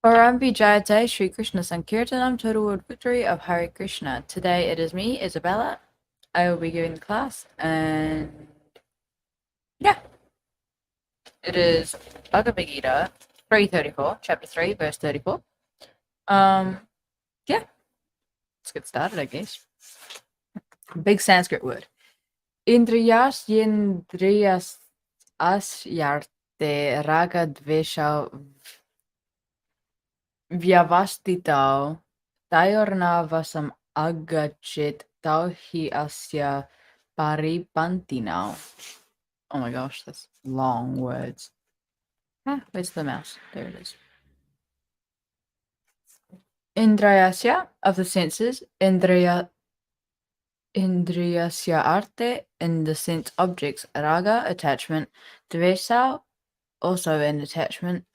Parambi Jayate Sri Krishna Sankirtanam, Total World Victory of Hare Krishna. Today it is me, Isabela. I will be giving the class, and yeah, it is Bhagavad-gita 334, chapter 3, verse 34. Yeah, let's get started, I guess. Big Sanskrit word. Indriyasyendriyasyārthe rāga-dveṣau vyavasthitau tayor vaśam āgacchet asya paripanthinau. Oh my gosh, that's long words. Where's the mouse? There it is. Indriyasya, of the senses, indriyasyārthe, in the sense objects, raga, attachment, dveṣau, also in attachment,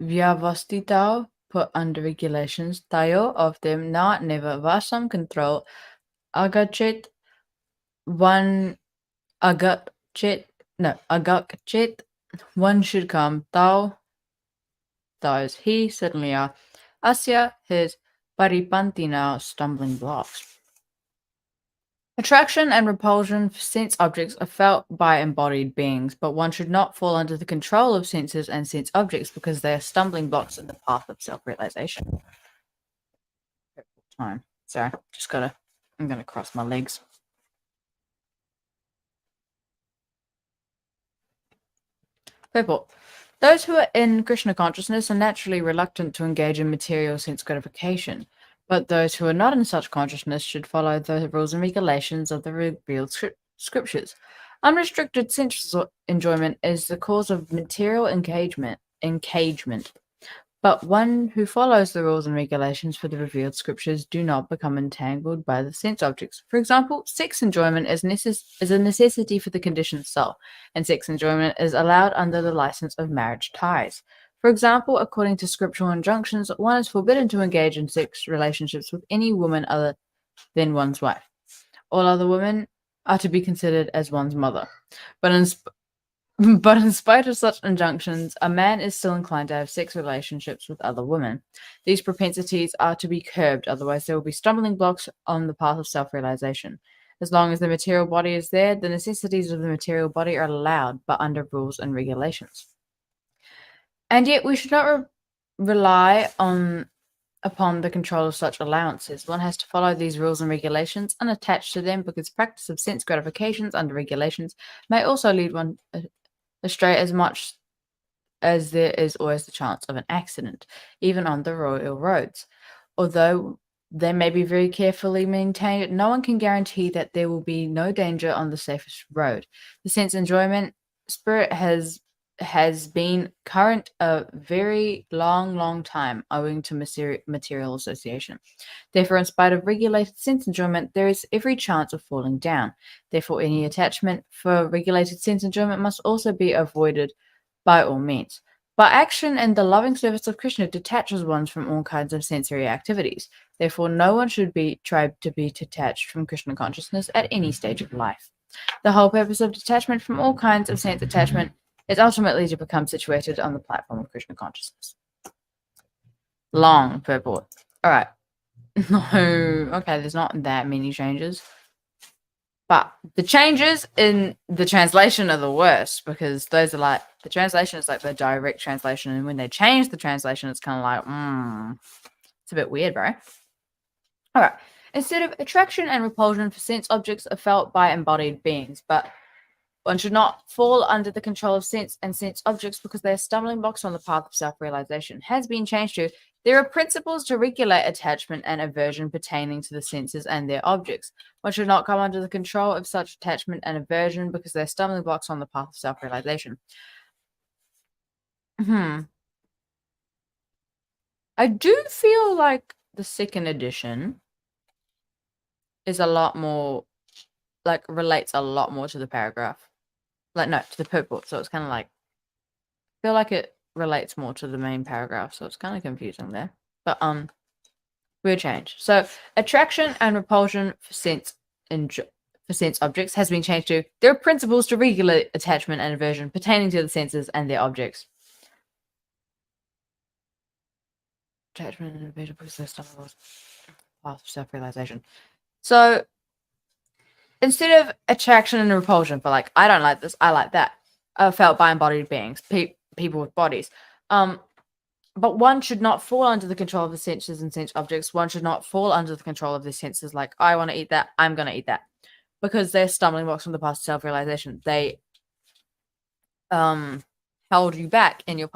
vyavasthitau, put under regulations, tayor, of them, not, never, vaśam, control, āgacchet, āgacchet, one should come, thou is he, certainly are, asya, his, paripanthinau, stumbling blocks. Attraction and repulsion for sense objects are felt by embodied beings, but one should not fall under the control of senses and sense objects because they are stumbling blocks in the path of self-realization. Time. Sorry, I'm gonna cross my legs. Purport. Those who are in Krishna consciousness are naturally reluctant to engage in material sense gratification, but those who are not in such consciousness should follow the rules and regulations of the revealed scriptures. Unrestricted sensual enjoyment is the cause of material engagement, but one who follows the rules and regulations for the revealed scriptures do not become entangled by the sense objects. For example, sex enjoyment is a necessity for the conditioned soul, and sex enjoyment is allowed under the license of marriage ties. For example, according to scriptural injunctions, one is forbidden to engage in sex relationships with any woman other than one's wife. All other women are to be considered as one's mother. But in spite of such injunctions, a man is still inclined to have sex relationships with other women. These propensities are to be curbed, otherwise there will be stumbling blocks on the path of self-realization. As long as the material body is there, the necessities of the material body are allowed, but under rules and regulations. And yet we should not rely upon the control of such allowances. One has to follow these rules and regulations unattached to them, because practice of sense gratifications under regulations may also lead one astray, as much as there is always the chance of an accident, even on the royal roads. Although they may be very carefully maintained, no one can guarantee that there will be no danger on the safest road. The sense enjoyment spirit has been current a very long time, owing to material association. Therefore, in spite of regulated sense enjoyment, there is every chance of falling down. Therefore, any attachment for regulated sense enjoyment must also be avoided by all means. But action in the loving service of Krishna detaches one from all kinds of sensory activities. Therefore, no one should try to be detached from Krishna consciousness at any stage of life. The whole purpose of detachment from all kinds of sense attachment is ultimately to become situated on the platform of Krishna consciousness. Long purport. All right. No, okay, there's not that many changes. But the changes in the translation are the worst, because those are like, the translation is like the direct translation, and when they change the translation, it's kind of like, it's a bit weird, bro. All right. Instead of attraction and repulsion for sense objects are felt by embodied beings, but one should not fall under the control of sense and sense objects because they are stumbling blocks on the path of self-realization. Has been changed to, there are principles to regulate attachment and aversion pertaining to the senses and their objects. One should not come under the control of such attachment and aversion because they are stumbling blocks on the path of self-realization. I do feel like the second edition is a lot more, like, relates a lot more to the paragraph. Like, no, to the purport. So it's kind of like, I feel like it relates more to the main paragraph. So it's kind of confusing there. But, we'll change. So attraction and repulsion for sense objects has been changed to, there are principles to regulate attachment and aversion pertaining to the senses and their objects. attachment and individual because their stumbling blocks path of self-realization. So instead of attraction and repulsion for like, I don't like this, I like that, felt by embodied beings, people with bodies. But one should not fall under the control of the senses and sense objects. One should not fall under the control of the senses like, I want to eat that, I'm going to eat that. Because they're stumbling blocks from the path to self-realization. They held you back in your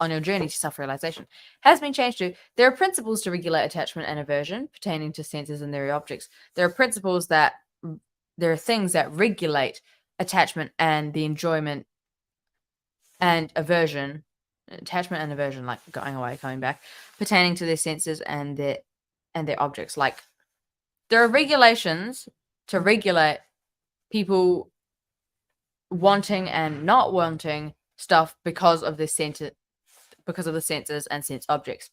on your journey to self-realization. Has been changed to, there are principles to regulate attachment and aversion pertaining to senses and their objects. There are things that regulate attachment and the enjoyment and aversion, like going away, coming back, pertaining to their senses and their objects. Like, there are regulations to regulate people wanting and not wanting stuff because of the senses and sense objects.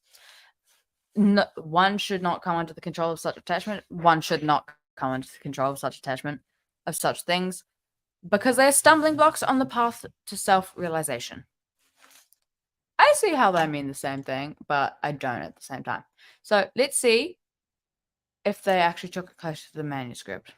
No, one should not come under the control of such attachment. One should not come under the control of such attachment of such things because they are stumbling blocks on the path to self-realization. I see how they mean the same thing, but I don't at the same time. So let's see if they actually took it closer to the manuscript.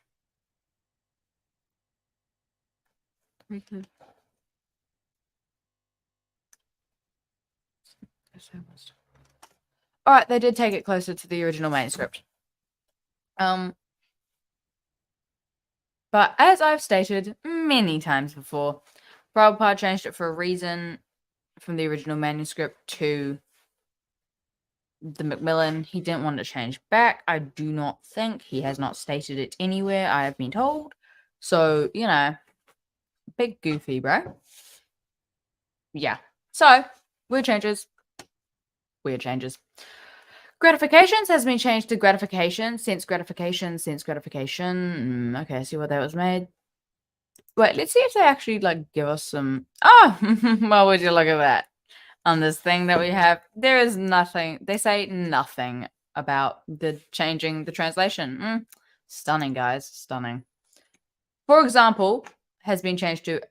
All right, they did take it closer to the original manuscript. But as I've stated many times before, Prabhupada changed it for a reason from the original manuscript to the Macmillan. He didn't want to change back. I do not think. He has not stated it anywhere, I have been told. So, you know, big goofy, bro. Yeah. So, weird changes. Gratifications has been changed to gratification, sense gratification. Okay, I see what that was made. Wait, let's see if they actually, like, give us some... Oh! Well, would you look at that? On this thing that we have, there is nothing. They say nothing about the changing the translation. Stunning, guys. Stunning. For example, has been changed to...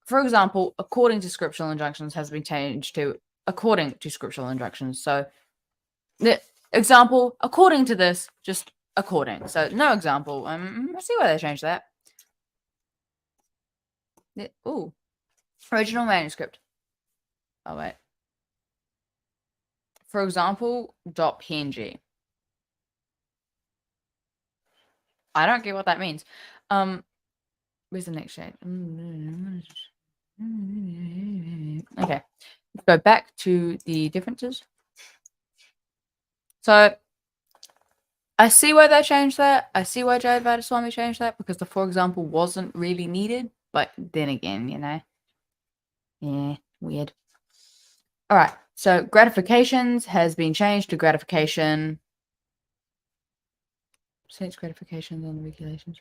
For example, according to scriptural injunctions has been changed to according to scriptural injunctions. So, the example, according to this, just according. So, no example. I see why they changed that. Ooh. Original manuscript. Oh, wait. For example, .png. I don't get what that means. Where's the next shade? Okay. Let's go back to the differences. So, I see why they changed that. I see why Jayavada Swami changed that, because the for example wasn't really needed. But then again, you know. Yeah, weird. All right. So, gratifications has been changed to gratification. Sense gratification under regulations.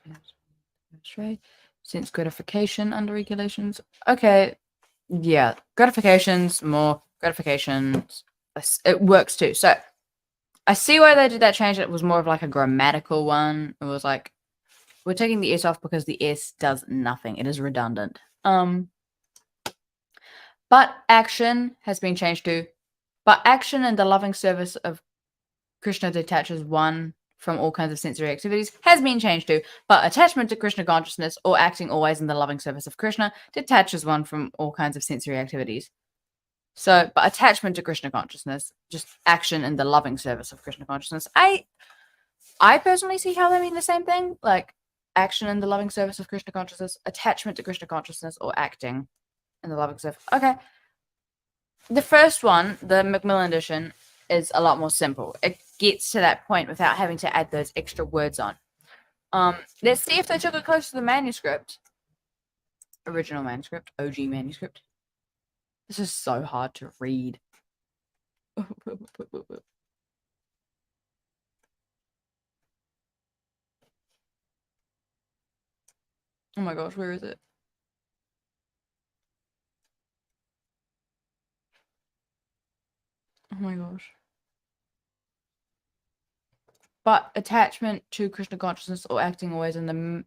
Right. Sense gratification under regulations. Okay. Yeah. Gratifications, more gratifications. It works too. So, I see why they did that change. It was more of like a grammatical one. It was like, we're taking the S off because the S does nothing. It is redundant. But action has been changed to, but action in the loving service of Krishna detaches one from all kinds of sensory activities, has been changed to, but attachment to Krishna consciousness or acting always in the loving service of Krishna detaches one from all kinds of sensory activities. So, but attachment to Krishna consciousness, just action in the loving service of Krishna consciousness. I personally see how they mean the same thing, like action in the loving service of Krishna consciousness, attachment to Krishna consciousness, or acting in the loving service. Okay. The first one, the Macmillan edition, is a lot more simple. It gets to that point without having to add those extra words on. Let's see if they took it close to the manuscript. Original manuscript, OG manuscript. This is so hard to read. Oh my gosh, where is it? Oh my gosh. But attachment to Krishna consciousness or acting always in the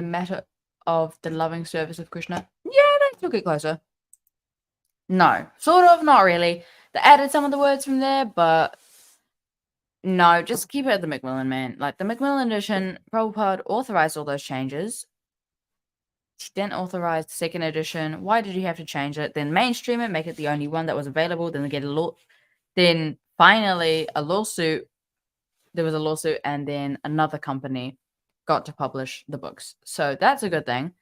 matter of the loving service of Krishna. Yeah, they took it closer. No, sort of, not really. They added some of the words from there, but no, just keep it at the Macmillan, man. Like the Macmillan edition, Prabhupada authorized all those changes. He then authorized the second edition. Why did you have to change it? Then mainstream it, make it the only one that was available. Then they get a law. Then finally, a lawsuit. There was a lawsuit, and then another company got to publish the books. So that's a good thing.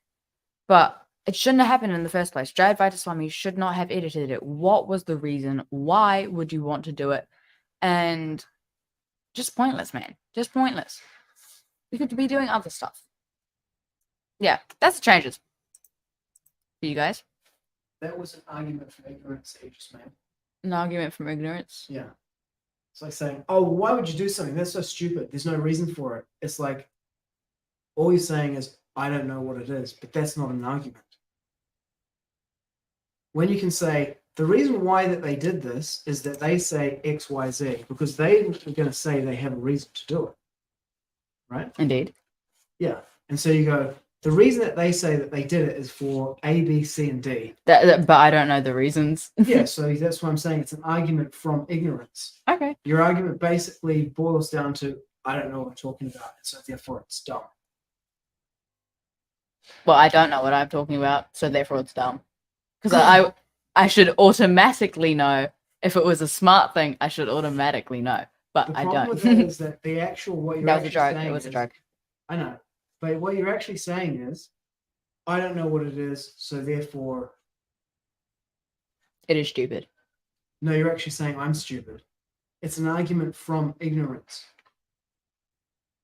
But it shouldn't have happened in the first place. Jayadvaita Swami should not have edited it. What was the reason? Why would you want to do it? And just pointless, man. Just pointless. We could be doing other stuff. Yeah, that's the changes. For you guys. That was an argument from ignorance that you just made. An argument from ignorance? Yeah. It's like saying, oh, why would you do something? That's so stupid. There's no reason for it. It's like, all you're saying is, I don't know what it is, but that's not an argument. When you can say, the reason why that they did this is that they say X, Y, Z, because they are going to say they have a reason to do it. Right? Indeed. Yeah. And so you go, the reason that they say that they did it is for A, B, C, and D. But I don't know the reasons. Yeah, so that's why I'm saying it's an argument from ignorance. Okay. Your argument basically boils down to, I don't know what I'm talking about, and so therefore it's dumb. Well, I don't know what I'm talking about, so therefore it's dumb. Because I should automatically know. If it was a smart thing, I should automatically know. But I don't. The problem with that is that the actual, what you're That was actually a joke. saying It was a is- joke. I know. But what you're actually saying is, I don't know what it is, so therefore, It is stupid. no, you're actually saying I'm stupid. It's an argument from ignorance.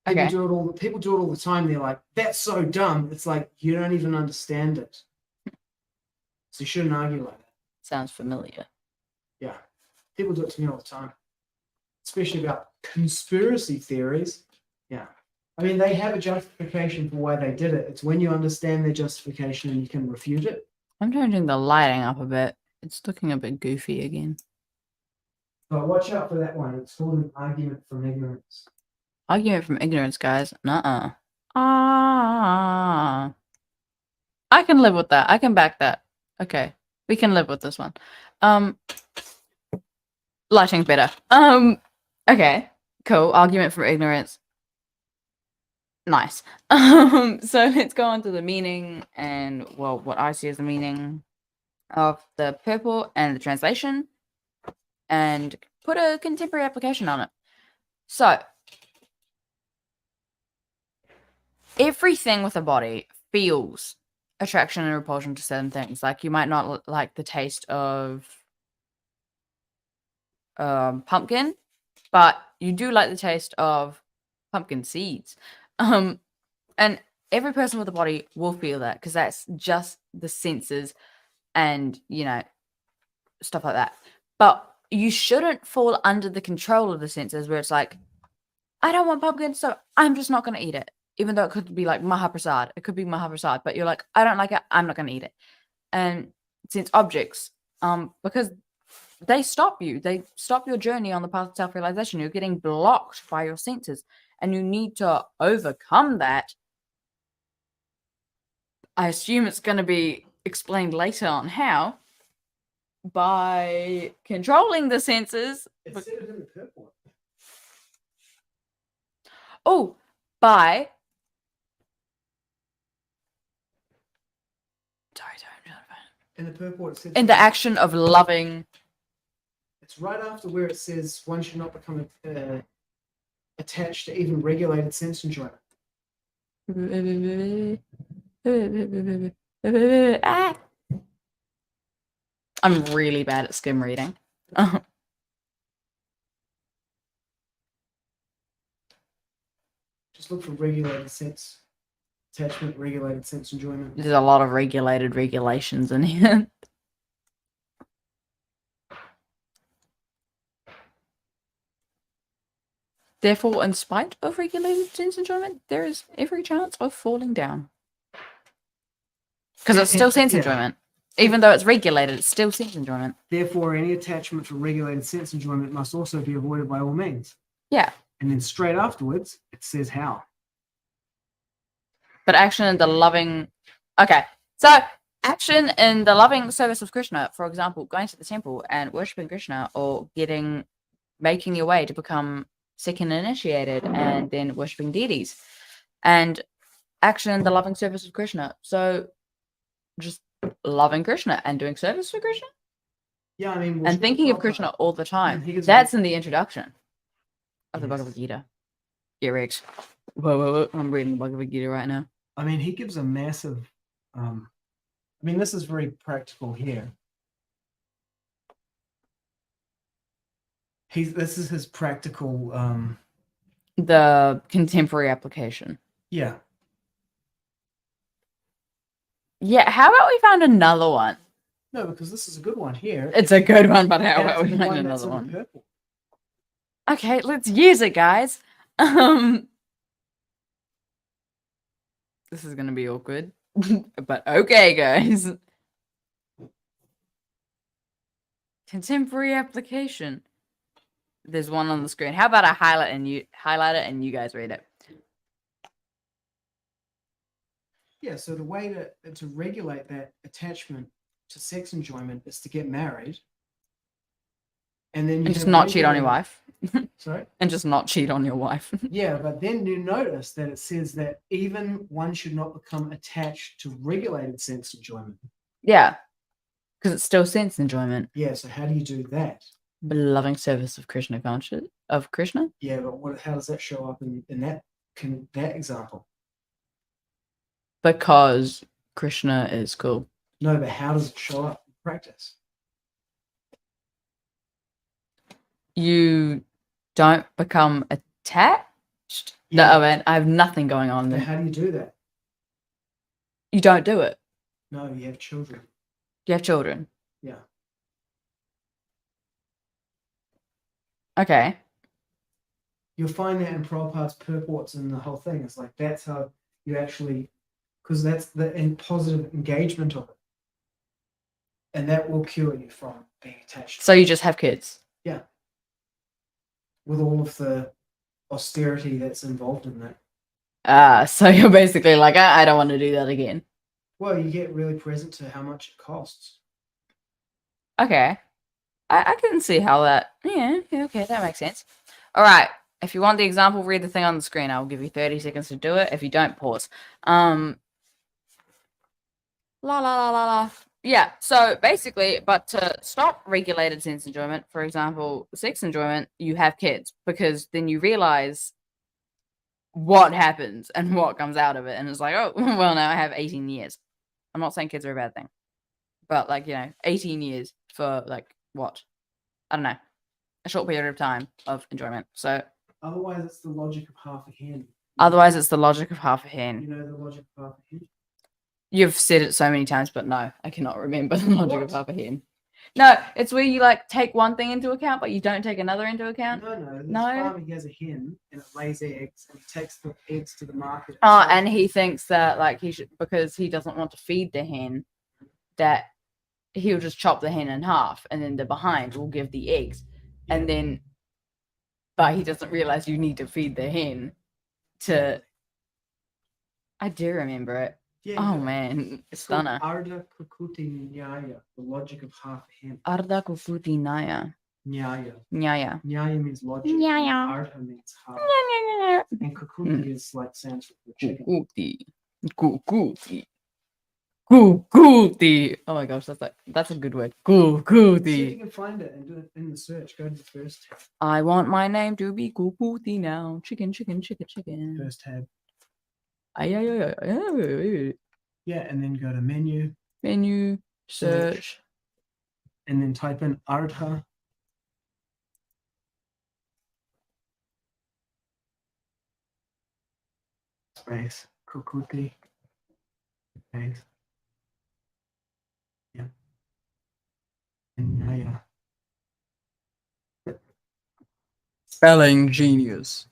People Okay. do it all the time. They're like, that's so dumb. It's like, you don't even understand it. So you shouldn't argue like that. Sounds familiar. Yeah. People do it to me all the time. Especially about conspiracy theories. Yeah. I mean, they have a justification for why they did it. It's when you understand their justification and you can refute it. I'm changing the lighting up a bit. It's looking a bit goofy again. But watch out for that one. It's called an argument from ignorance. Argument from ignorance, guys. Nuh-uh. I can live with that. I can back that. Okay. We can live with this one. Lighting's better. Okay. Cool. Argument from ignorance. Nice. So let's go on to the meaning and, well, what I see as the meaning of the purport and the translation and put a contemporary application on it. So, everything with a body feels attraction and repulsion to certain things. Like you might not like the taste of pumpkin, but you do like the taste of pumpkin seeds. And every person with a body will feel that because that's just the senses and, you know, stuff like that. But you shouldn't fall under the control of the senses where it's like, I don't want pumpkin, so I'm just not going to eat it. Even though it could be like Mahaprasad. It could be Mahaprasad, but you're like, I don't like it, I'm not going to eat it. And sense objects, because they stop you. They stop your journey on the path of self-realization. You're getting blocked by your senses. And you need to overcome that. I assume it's going to be explained later on how. By controlling the senses. It said it in the purport. Oh, by... Sorry, I'm trying to find it. In the purport, it says... In the action of loving... It's right after where it says one should not become attached to even regulated sense enjoyment. I'm really bad at skim reading. Just look for regulated sense attachment, regulated sense enjoyment. There's a lot of regulations in here. Therefore, in spite of regulated sense enjoyment, there is every chance of falling down. Because it's still sense enjoyment. Even though it's regulated, it's still sense enjoyment. Therefore, any attachment to regulated sense enjoyment must also be avoided by all means. Yeah. And then straight afterwards, it says how. But action and the loving... Okay. So, action in the loving service of Krishna, for example, going to the temple and worshipping Krishna, or making your way to become second initiated and then worshipping deities, and action in the loving service of Krishna. So just loving Krishna and doing service for Krishna. Yeah, I mean, And thinking of Krishna all the time. he gives That's in the introduction of the Yes. Bhagavad Gita. Earwigs. Whoa. I'm reading the Bhagavad Gita right now. I mean, he gives a massive. I mean, this is very practical here. This is his practical. The contemporary application. Yeah. Yeah, how about we find another one? No, because this is a good one here. It's a good one, but how And about it's we the find one that's another in one? purple. Okay, let's use it, guys. This is gonna be awkward. But okay, guys. Contemporary application. There's one on the screen. How about I highlight it and you guys read it? Yeah, so the way to regulate that attachment to sex enjoyment is to get married. And then you And just have not cheat on your regular- wife. Sorry? And just not cheat on your wife. Yeah, but then you notice that it says that even one should not become attached to regulated sense enjoyment. Yeah. Because it's still sense enjoyment. Yeah, so how do you do that? Loving service of Krishna conscious of Krishna. Yeah, but how does that show up in that example? Because Krishna is cool. No, but how does it show up in practice? You don't become attached. Yeah. No, man, I have nothing going on Then there. how do you do that? You don't do it. No, you have children. You have children. Yeah. Okay. You'll find that in Prabhupada's purports and the whole thing. It's like that's how you actually, because that's the positive engagement of it. And that will cure you from being attached. So you just have kids. Yeah. With all of the austerity that's involved in that. So you're basically like, I don't want to do that again. Well, you get really present to how much it costs. Okay. I can see how that, yeah, okay, that makes sense. All right. If you want the example, read the thing on the screen. I'll give you 30 seconds to do it. If you don't, pause. La la la la la. Yeah, so basically, but to stop regulated sense enjoyment, for example, sex enjoyment, you have kids, because then you realize what happens and what comes out of it. And it's like, oh, well, now I have 18 years. I'm not saying kids are a bad thing, but 18 years for what? I don't know, a short period of time of enjoyment. So Otherwise, it's the logic of half a hen. otherwise, it's the logic of half a hen. You know the logic of half a hen? You've said it so many times, but no, I cannot remember the logic of What? half a hen. No, it's where you take one thing into account, but you don't take another into account. No. This No? farmer, he has a hen and it lays eggs and he takes the eggs to the market. Oh, sells and them. he thinks that he should, because he doesn't want to feed the hen, that he'll just chop the hen in half, and then the behind will give the eggs, and then, but he doesn't realize you need to feed the hen to. I do remember it. Yeah, Oh yeah. man, It's called stunner. Arthe Kukuti Nyaya, the logic of half a hen. Arthe kufuti naya. Nyaya. Nyaya. Nyaya means logic. Nyaya. Artha means half. And Kukuti is like Sanskrit for chicken. Kukuti. Kukuti. Kukuti. Oh my gosh, that's a good word. See if Kukuti. you can find it and do it in the search. Go to the first tab. I want my name to be Kukuti now. Chicken, chicken, chicken, chicken. First tab. Ay. Yeah, and then go to menu Menu, search. and then type in Artha. Space. Kukuti. Space. Yeah. And Nyaya. Spelling genius.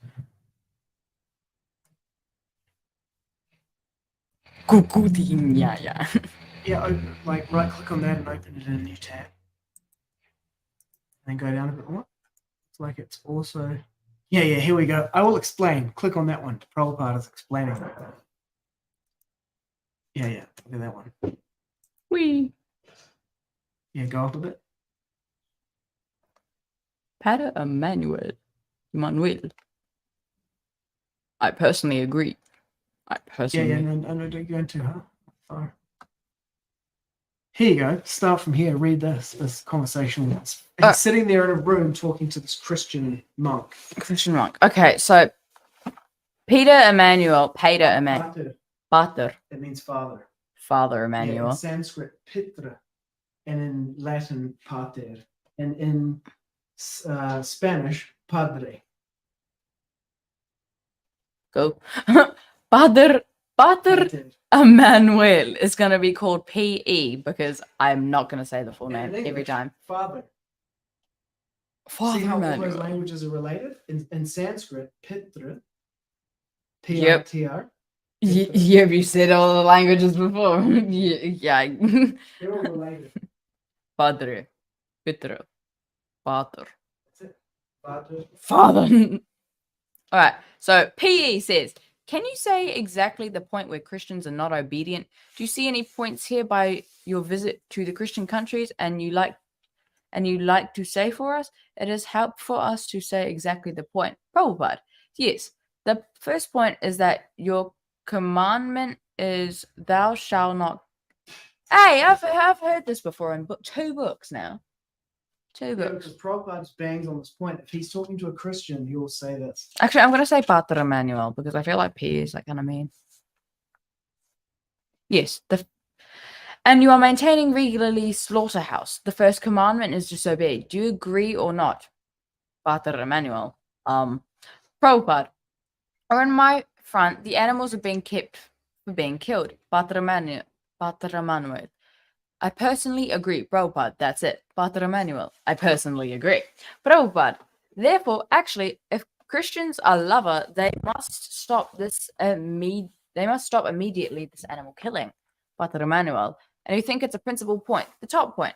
Kukuti nyaya. Yeah, right click on that and open it in a new tab. And then go down a bit more. It's like it's also. Yeah, here we go. I will explain. Click on that one. Prabhupada is explaining. Yeah, look at that one. Whee! Yeah, go up a bit. Pater Emmanuel. I personally agree. Yeah, no, don't go into her. Far. Here you go. Start from here. Read this conversation. He's sitting there in a room talking to this Christian monk. Okay, so Pater Emmanuel. Pater. It means father. Father Yeah, Emmanuel. in Sanskrit, pitra, and in Latin, pater, and in Spanish, padre. Go. Pater Pater. Emmanuel is going to be called PE because I'm not going to say the full name In English, every time. Father. Father See how all Emmanuel. those languages are related? In Sanskrit, pitra, Yep. P-I-T-R. Have you said all the languages before? Yeah. They're all related. Padre. Pietro. Pater. That's it. Father. Father. All right. So PE says, can you say exactly the point where Christians are not obedient? Do you see any points here by your visit to the Christian countries and you like to say for us? It is helpful for us to say exactly the point. Prabhupada. Yes. The first point is that your commandment is thou shalt not. Hey, I've heard this before in two books now. Yeah, because Prabhupada just bangs on this point. If he's talking to a Christian, he will say this. Actually, I'm going to say Pater Emmanuel because I feel like P is like kind of mean. Yes. And you are maintaining regularly slaughterhouse. The first commandment is disobey. Do you agree or not? Pater Emmanuel. Prabhupada. Or in my front, the animals are being kept for being killed. Pater Emmanuel. I personally agree. Prabhupada, that's it. Pater Emmanuel. I personally agree. Prabhupada. Therefore, actually, if Christians are lover, they must stop this immediately this animal killing. Pater Emmanuel. And you think it's a principal point, the top point.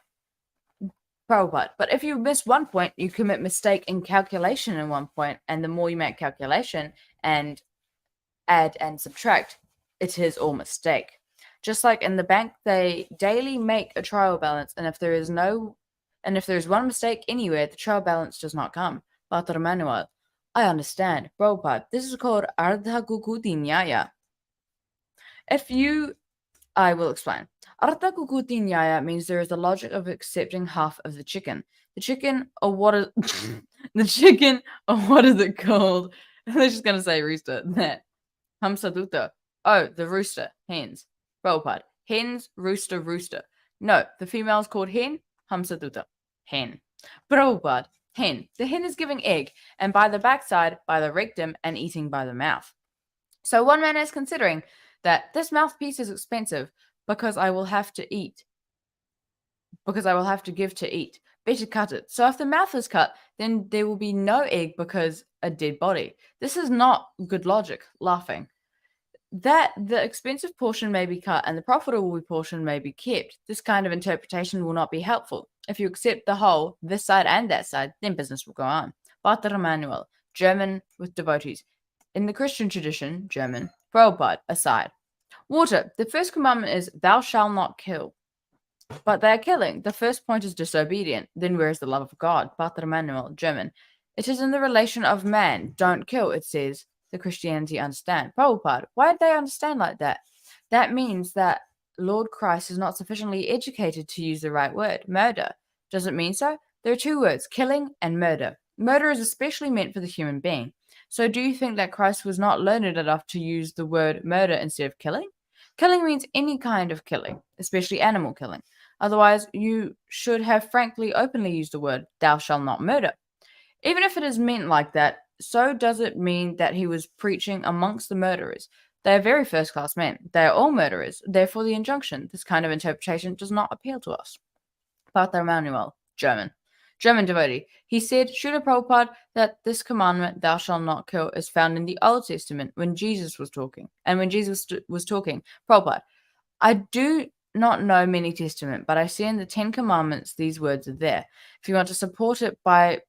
Prabhupada. But if you miss one point, you commit mistake in calculation in one point, and the more you make calculation and add and subtract, it is all mistake. Just like in the bank, they daily make a trial balance, and if there is one mistake anywhere, the trial balance does not come. Pater Emmanuel. I understand. Prabhupada. This is called arthe. I will explain. Arthe means there is the logic of accepting half of the chicken. The chicken, or what is it called? They're just gonna say rooster. That. Hamsaduta. Oh, the rooster. Hens. Prabhupada. Hens, rooster, rooster. No, the female is called hen. Hamsaduta. Hen. Prabhupada. Hen. The hen is giving egg, and by the backside, by the rectum, and eating by the mouth. So one man is considering that this mouthpiece is expensive because I will have to give to eat. Better cut it. So if the mouth is cut, then there will be no egg because a dead body. This is not good logic. Laughing. That the expensive portion may be cut and the profitable portion may be kept. This kind of interpretation will not be helpful. If you accept the whole, this side and that side, then business will go on. Pater Emmanuel, German with devotees. In the Christian tradition, German, Prabhupada, aside. Water, the first commandment is, thou shalt not kill. But they are killing. The first point is disobedient. Then where is the love of God? Pater Emmanuel, German. It is in the relation of man. Don't kill, it says. The Christianity understand. Prabhupada, why did they understand like that? That means that Lord Christ is not sufficiently educated to use the right word, murder. Does it mean so? There are two words, killing and murder. Murder is especially meant for the human being. So do you think that Christ was not learned enough to use the word murder instead of killing? Killing means any kind of killing, especially animal killing. Otherwise, you should have frankly, openly used the word, thou shalt not murder. Even if it is meant like that, so does it mean that he was preaching amongst the murderers. They are very first-class men. They are all murderers. Therefore, the injunction, this kind of interpretation, does not appeal to us. Pater Emmanuel, German devotee. He said, Srila Prabhupada, that this commandment, thou shalt not kill, is found in the Old Testament when Jesus was talking. And when Jesus was talking, Prabhupada, I do not know many Testament, but I see in the 10 Commandments these words are there. If you want to support it by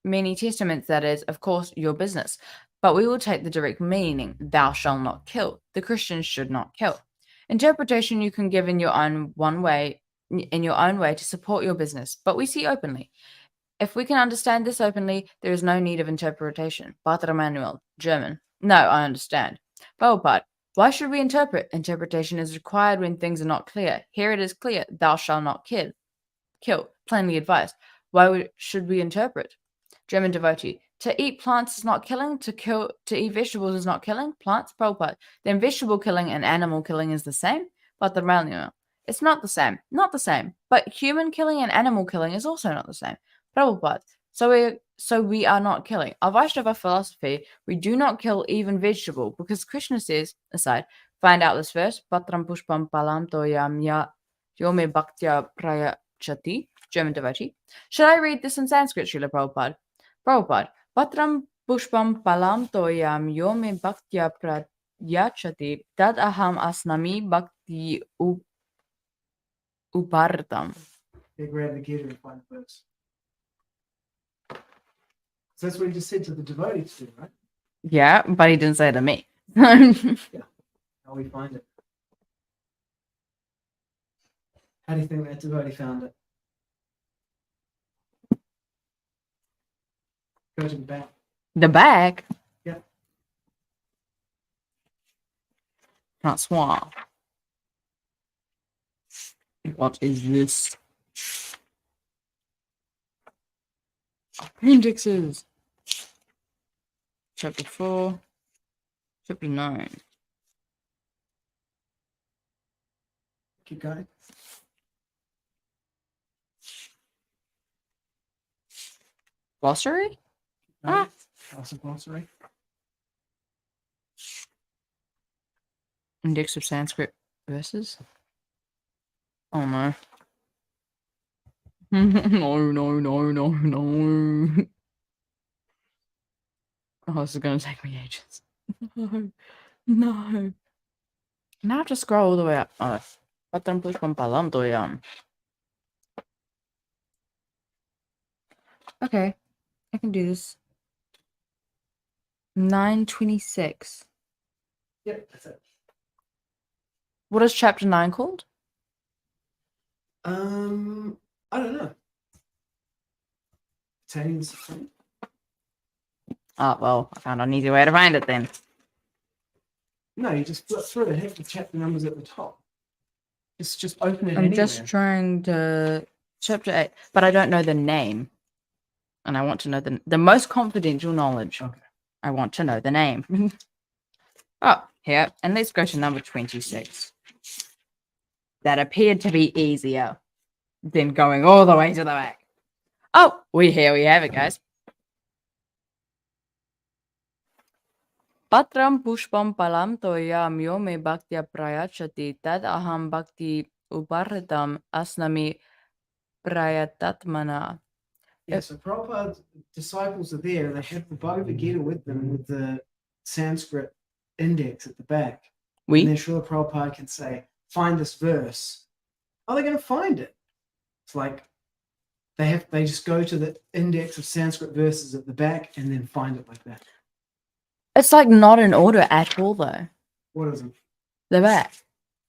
many testaments, that is, of course, your business. But we will take the direct meaning, thou shalt not kill. The Christians should not kill. Interpretation you can give in your own way to support your business, but we see openly. If we can understand this openly, there is no need of interpretation. Pater Manuel, German. No, I understand. Prabhupada, why should we interpret? Interpretation is required when things are not clear. Here it is clear. Thou shalt not kill. Plainly advised. Why should we interpret? German devotee. To eat plants is not killing. To eat vegetables is not killing. Plants, Prabhupada. Then vegetable killing and animal killing is the same. Pater Manuel. It's not the same. Not the same. But human killing and animal killing is also not the same. Prabhupada. So we are not killing. Our Vaishnava philosophy, we do not kill even vegetable, because Krishna says, aside, find out this verse, Patram pushpam palam toyam yome bhaktya prayachati, German devotee. Should I read this in Sanskrit, Srila Prabhupada? Prabhupada, Patram pushpam palam toyam yome bhaktya prayachati, tad aham asnami bhakti upartam. They grab the Gita and find the verse. So that's what he just said to the devotee to do, right? Yeah, but he didn't say it to me. How we find it. How do you think that devotee found it? Go to the back. The back? Yeah. Francois. What is this? Appendixes. Chapter 4. Chapter 9. Keep going. Glossary? Ah. Awesome glossary. Index of Sanskrit verses? Oh no. No. Oh, this is going to take me ages. No. Now I have to scroll all the way up. Oh. Patram pushpam palam toyam. Okay. I can do this. 926. Yep, that's it. What is chapter 9 called? I don't know. Attaining supreme. Oh, well, I found an easy way to find it then. No, you just flip through it. Have the chapter numbers at the top. Just open it I'm anywhere. just trying to... Chapter 8. But I don't know the name. And I want to know the most confidential knowledge. Okay. I want to know the name. Oh, here. And let's go to number 26. That appeared to be easier than going all the way to the back. Oh, here we have it, guys. Patram pushpam palam toyam yome bhaktya prayachati tad aham bhakti uparritam asnami prayatatmana. Yeah, so Prabhupada's disciples are there. They have the Bhagavad-gita with them with the Sanskrit index at the back. And then Srila Prabhupada can say, find this verse. Are they going to find it? It's like they just go to the index of Sanskrit verses at the back and then find it like that. It's like not in order at all, though. What is it? The back.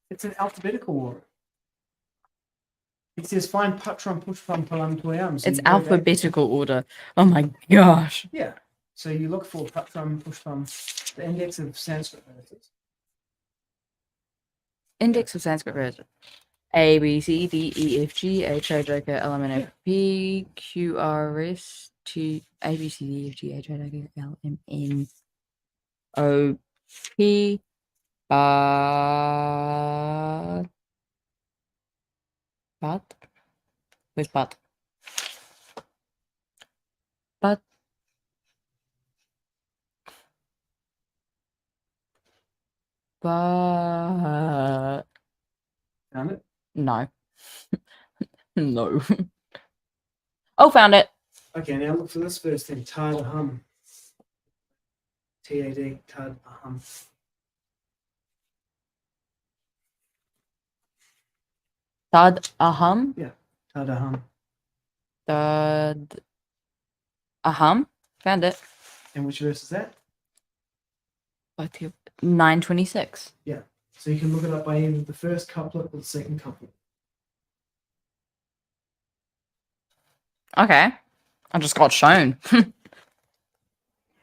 It's an alphabetical order. It says find Patram Pushpam Palam Toyam. It's alphabetical order. Oh my gosh. Yeah. So you look for Patram Pushpam, the index of Sanskrit verses. Index of Sanskrit verses. A, B, C, D, E, F, G, H, I, J, K, L, M, N, O, P, Q, R, S, T, A, B, C, D, E, F, G, H, I, J, K, L, M, N, O, P, but, where's but? But, Found it? no. No. Oh, found it. Okay, now look for this first thing. Tad aham. T-A-D. Tad aham. Tad aham. Yeah. Tad aham. Tad aham. Found it. And which verse is that? 926. Yeah. So you can look it up by either the first couplet or the second couplet. Okay. I just got shown.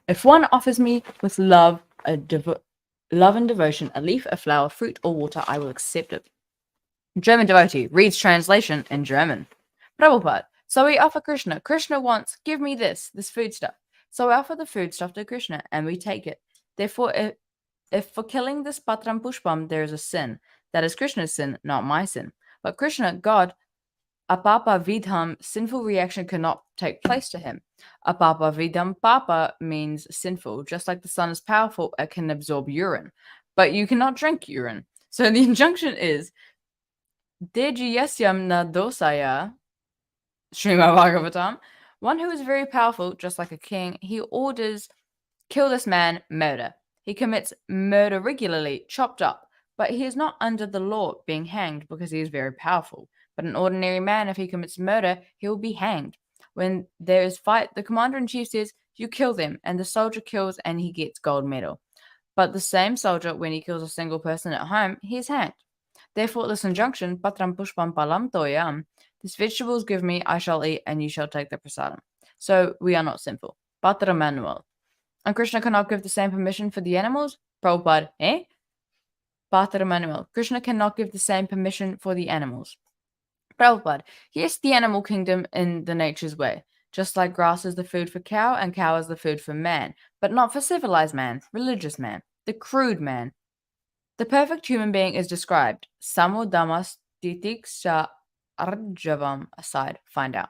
If one offers me with love and devotion a leaf, a flower, fruit, or water, I will accept it. German devotee reads translation in German. Prabhupada. So we offer Krishna. Krishna wants, give me this foodstuff. So we offer the foodstuff to Krishna and we take it. Therefore, if for killing this patram pushpam there is a sin, that is Krishna's sin, not my sin. But Krishna, God, apapa vidham, sinful reaction cannot take place to him. Apapa vidham, papa means sinful. Just like the sun is powerful, it can absorb urine. But you cannot drink urine. So the injunction is, dejiyasyam na dosaya, Srimad Bhagavatam, one who is very powerful, just like a king, he orders, kill this man, murder. He commits murder regularly, chopped up, but he is not under the law being hanged because he is very powerful. But an ordinary man, if he commits murder, he will be hanged. When there is fight, the commander-in-chief says, you kill them, and the soldier kills and he gets gold medal. But the same soldier, when he kills a single person at home, he is hanged. Therefore, this injunction, patram pushpam palam toyam, these vegetables give me, I shall eat, and you shall take the prasadam. So we are not sinful. Patra manual. And Krishna cannot give the same permission for the animals? Prabhupada, Patra manual. Krishna cannot give the same permission for the animals. Prabhupada, yes, the animal kingdom in the nature's way. Just like grass is the food for cow and cow is the food for man, but not for civilized man, religious man, the crude man. The perfect human being is described. Samo damas titiksha arjavam aside. Find out.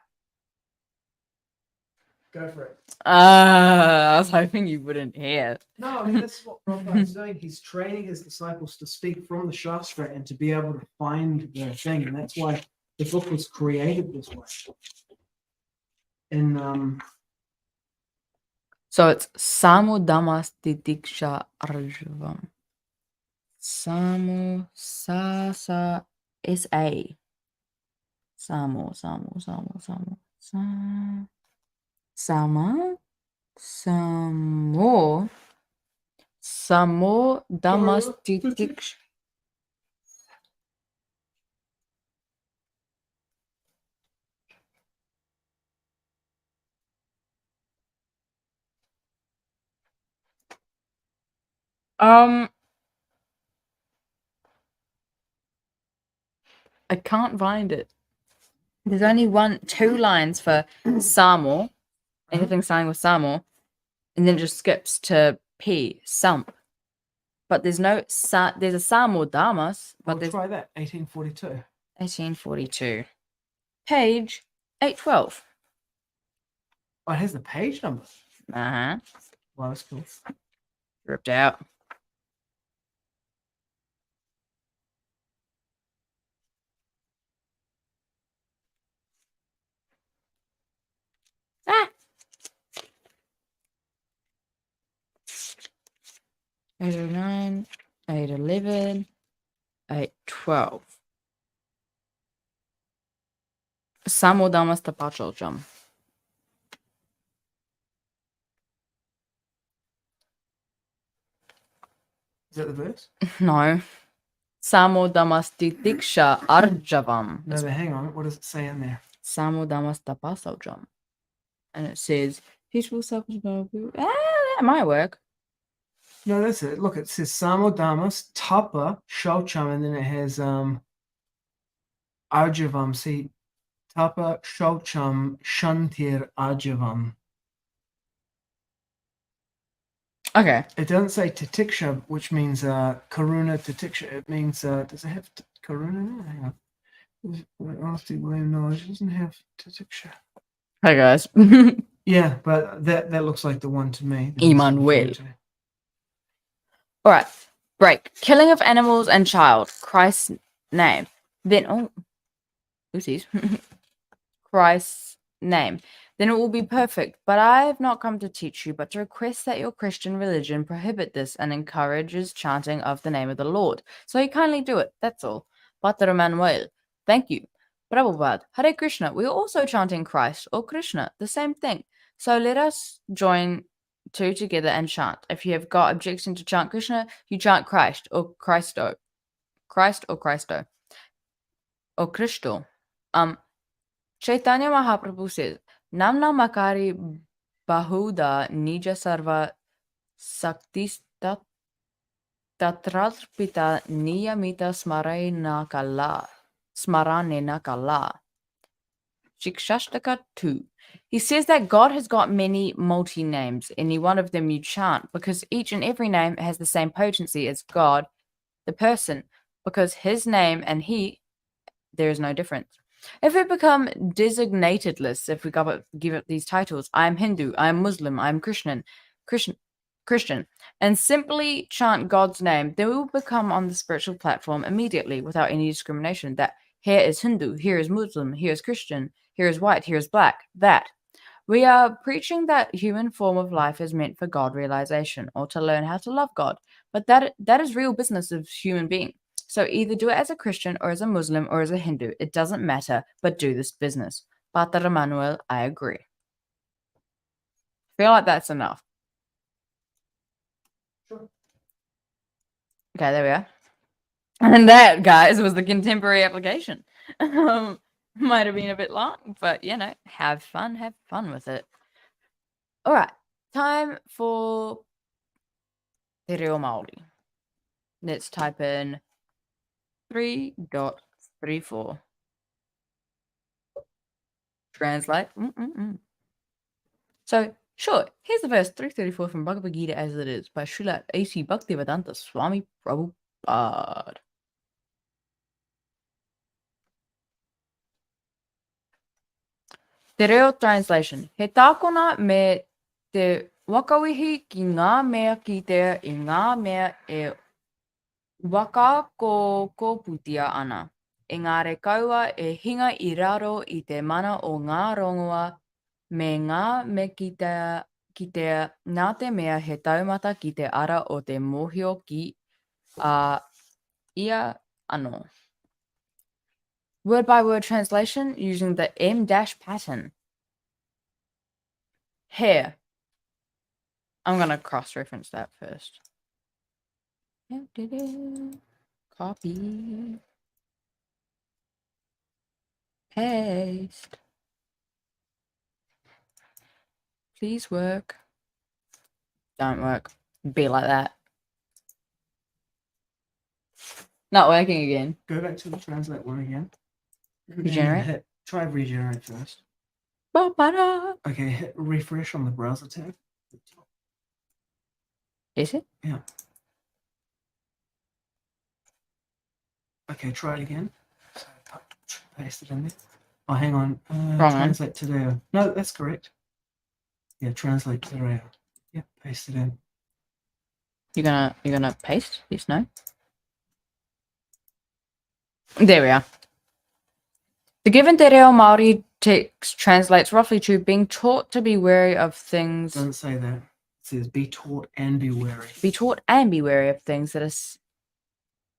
Go for it. I was hoping you wouldn't hear. No, I mean, this is what Prabhupada is doing. He's training his disciples to speak from the Shastra and to be able to find the thing. And that's why the book was created this way. And So it's Samo damas titiksha arjavam. Samo sasa sa. Samo. Samo damas titiksha. I can't find it. There's only two lines for Samo, anything starting with Samo, and then it just skips to P, Sump. But there's no there's a Samo Damas, but let's try that. 1842. 1842. Page 812. Oh, it has the page number. Uh-huh. Wow, that's cool. Ripped out. Ah! 809, 811, 812. Samo damas tapačočam. Is that the verse? No. Samo damas titiksha arjavam. No, but hang on. What does it say in there? Samo damas tapasocham. And it says, peaceful self-control. That might work. No, that's it. Look, it says Samo Damas, Tapa, Shaucham, and then it has Arjavam. See, Tapa, Shaucham, Shantir, Arjavam. Okay. It doesn't say Titiksha, which means Karuna Titiksha. It means, does it have Karuna? Hang on. Honesty, William knowledge doesn't have Titiksha. Hey guys. Yeah, but that looks like the one to me. Emmanuel. All right. Break. Killing of animals and child. Christ's name. Then, oopsies. Christ's name. Then it will be perfect. But I have not come to teach you, but to request that your Christian religion prohibit this and encourages chanting of the name of the Lord. So you kindly do it. That's all. Pater Manuel. Thank you. Prabhupada. Hare Krishna. We are also chanting Christ or Krishna. The same thing. So let us join two together and chant. If you have got objection to chant Krishna, you chant Christ or Christo. Christ or Christo, or Cristo. Chaitanya Mahaprabhu says, Namna Makari Bahuda Nija Sarva Saktistat Tatralpita Niyamita Smaranena Kala. Shikshashtaka 2. He says that God has got many multi-names. Any one of them you chant, because each and every name has the same potency as God, the person, because his name and he, there is no difference. If we become designatedless, if we give it these titles, I am Hindu, I am Muslim, I am Christian, and simply chant God's name, then we will become on the spiritual platform immediately without any discrimination that here is Hindu, here is Muslim, here is Christian, here is white, here is black, that. We are preaching that human form of life is meant for God realization or to learn how to love God, but that is real business of human being. So either do it as a Christian or as a Muslim or as a Hindu. It doesn't matter, but do this business. Pater Manuel, I agree. Feel like that's enough. Sure. Okay, there we are. And that, guys, was the contemporary application. Might have been a bit long, but have fun with it. All right, time for Te Reo Māori. Let's type in 3.34. Translate. So, sure, here's the verse 334 from Bhagavad-gita As It Is by Srila A.C. Bhaktivedanta Swami Prabhupada. Te reo translation. He tākona me te wakawihi ki ngā mea kitea I ngā mea e wakakoputia ana. Engare kaua e hinga I raro I te mana o ngā rongoa me ngā me kitea nā te mea he taumata ki te ara o te mohio ki a ia ano. Word by word translation using the M- pattern. Here. I'm going to cross-reference that first. Copy. Paste. Please work. Don't work. Be like that. Not working again. Go back to the translate one again. Regenerate? Try regenerate first. Ba-ba-da. Okay, hit refresh on the browser tab. Is it? Yeah. Okay, try it again. So, paste it in there. Oh, hang on. Wrong translate today. No, that's correct. Yeah, translate today. Yeah, paste it in. You're gonna paste this? No. There we are. The given Te Reo Māori text translates roughly to being taught to be wary of things. Doesn't say that. It says be taught and be wary. Be taught and be wary of things that are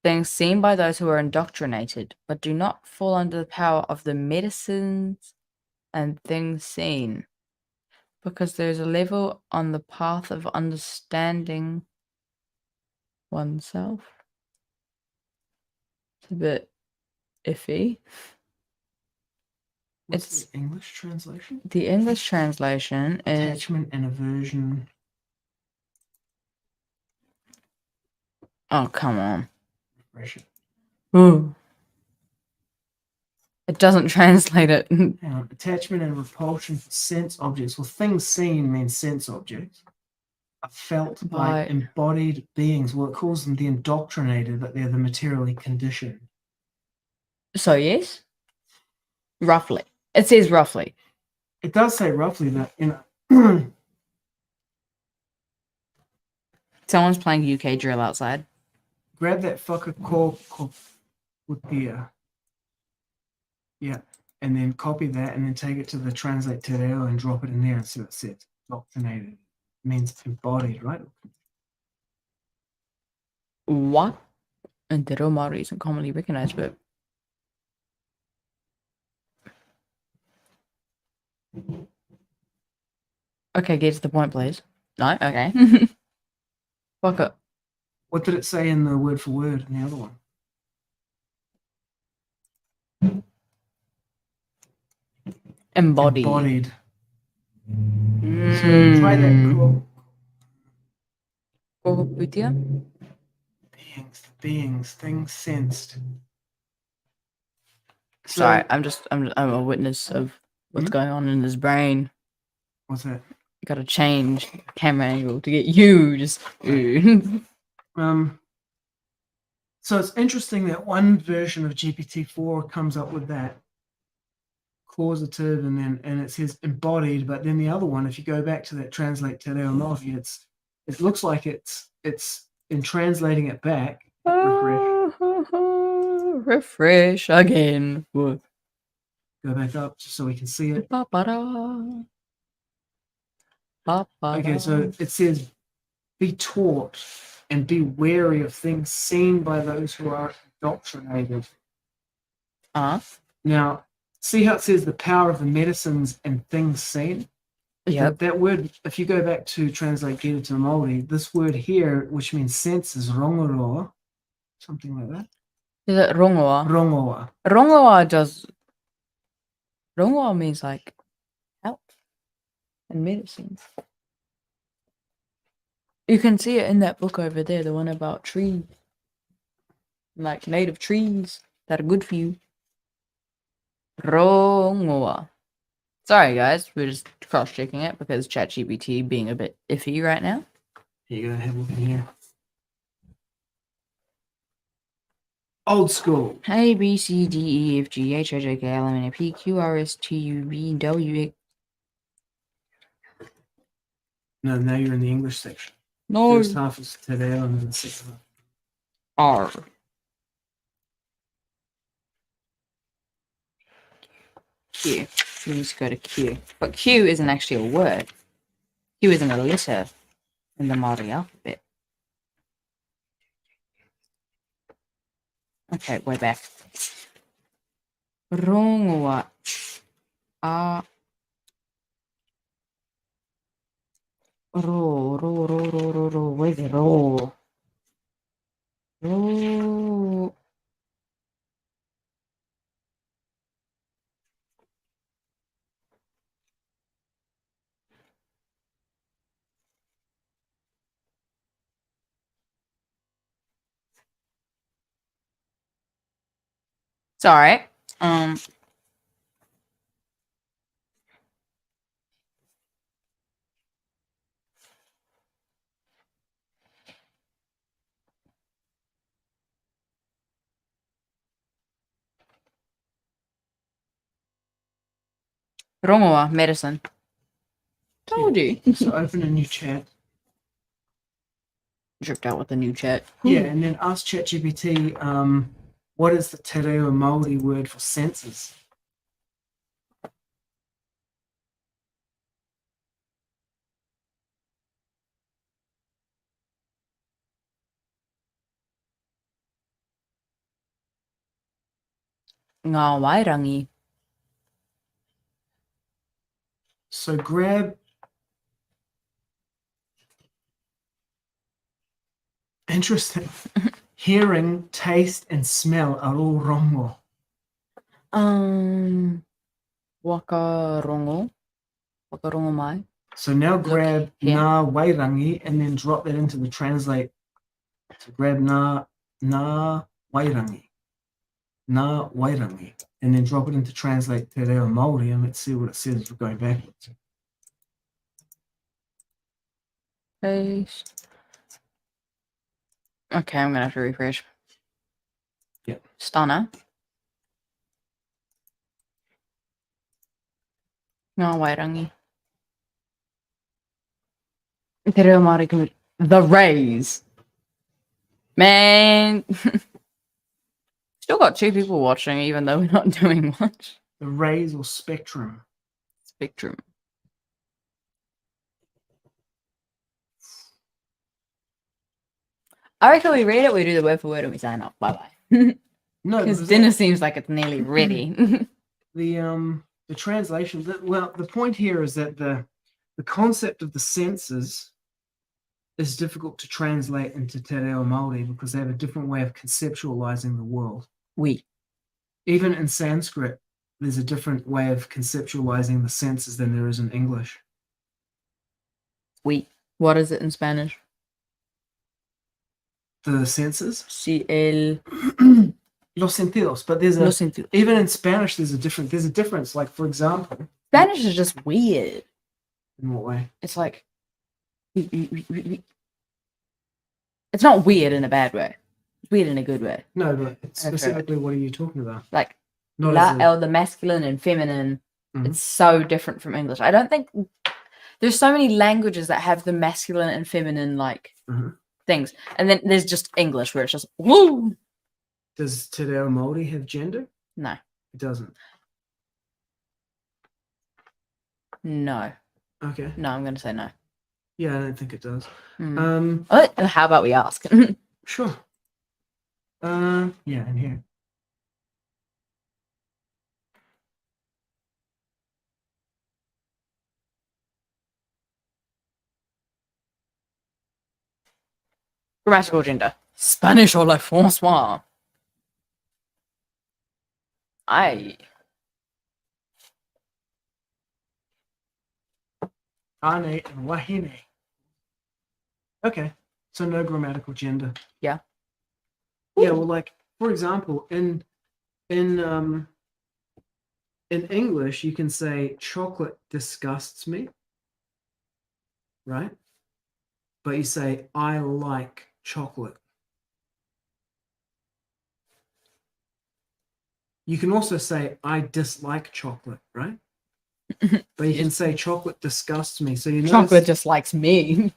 things seen by those who are indoctrinated, but do not fall under the power of the medicines and things seen, because there is a level on the path of understanding oneself. It's a bit iffy. What's the English translation? The English translation is attachment and aversion. Oh, come on. Repression. Ooh. It doesn't translate it. Hang on. Attachment and repulsion for sense objects. Well, things seen means sense objects. Are felt by embodied beings. Well, it calls them the indoctrinated, but they're the materially conditioned. So, yes? Roughly. It says roughly. It does say roughly that, Someone's playing UK drill outside. Grab that fucker call with the yeah, and then copy that and then take it to the translate te reo and drop it in there and see what it says. Indoctrinated. It means embodied, right? What? And Te Reo Māori isn't commonly recognized, but okay, get to the point, please. No? Okay. Fuck it. What did it say in the word for word in the other one? Embodied. Embodied. So try that. Beings, things sensed. So, Sorry, I'm a witness of what's going on in his brain. What's that? Gotta change camera angle to get you just. So it's interesting that one version of GPT-4 comes up with that causative and it says embodied, but then the other one, if you go back to that translate tayoḥ, it looks like it's in translating it back. Refresh again. Go back up just so we can see it. Okay, so it says be taught and be wary of things seen by those who are indoctrinated. Now, see how it says the power of the medicines and things seen? Yeah. That word, if you go back to translate Gita to Māori, this word here, which means sense, is rongoā, something like that. Is it rongoā? Rongoā. Rongoā means like health and medicine. You can see it in that book over there, the one about trees. Like native trees that are good for you. Rongoā. Sorry guys, we're just cross-checking it because ChatGPT being a bit iffy right now. You're gonna have a look in here. Old school. A, B, C, D, E, F, G, H, I, J, K, L, M, N, P, Q, R, S, T, U, V, W, X. No, now you're in the English section. No. First half is today and then the second half. R. Q. We need to go to Q. But Q isn't actually a word. Q isn't a letter in the Māori alphabet. Okay, way back. Rongoā. Ro. Where's the ro? Ro. Sorry. Rongoā, medicine. Told you. So open a new chat. Dripped out with a new chat. Yeah, and then ask ChatGPT, what is the te reo Māori word for senses? Ngā wairangi. So grab. Interesting. Hearing, taste, and smell are all rongo. Wakarongo. Wakarongo mai. So now grab ngā wairangi and then drop that into the translate. So grab ngā wairangi. Ngā wairangi. And then drop it into translate te reo Māori and let's see what it says. We're going backwards. Paste. Okay, I'm gonna have to refresh. Yep. Stunner. Ngā wairangi. Te reo Māori. The rays. Man. Still got 2 people watching, even though we're not doing much. The rays or spectrum. Spectrum. I reckon we read it, we do the word for word, and we sign off. Bye-bye. No, because dinner seems like it's nearly ready. The translation, well, the point here is that the concept of the senses is difficult to translate into te reo Māori because they have a different way of conceptualizing the world. We. Even in Sanskrit, there's a different way of conceptualizing the senses than there is in English. What is it in Spanish? The senses? El Los sentidos. But there's Lo sentido. even in Spanish, there's a difference. Like, for example, Spanish is just weird. in what way? It's like it's not weird in a bad way. It's weird in a good way. No, but specifically, what are you talking about? Like Not la as a- el, the masculine and feminine. Mhm. It's so different from English. I don't think there's so many languages that have the masculine and feminine like Mhm. things, and then there's just English where it's just woo. Does tayor Maori have gender? No, It doesn't. no, Okay. no. I'm gonna say no. Yeah, I don't think it does. Mm. How about we ask? Sure. Yeah, in here. Grammatical gender. Spanish or le François. Ane and wahine. Okay, so no grammatical gender. Yeah. Yeah, well, like for example, in English, you can say chocolate disgusts me, right? But you say I like chocolate. You can also say I dislike chocolate, right? But you can say chocolate disgusts me. So you know Chocolate just likes me.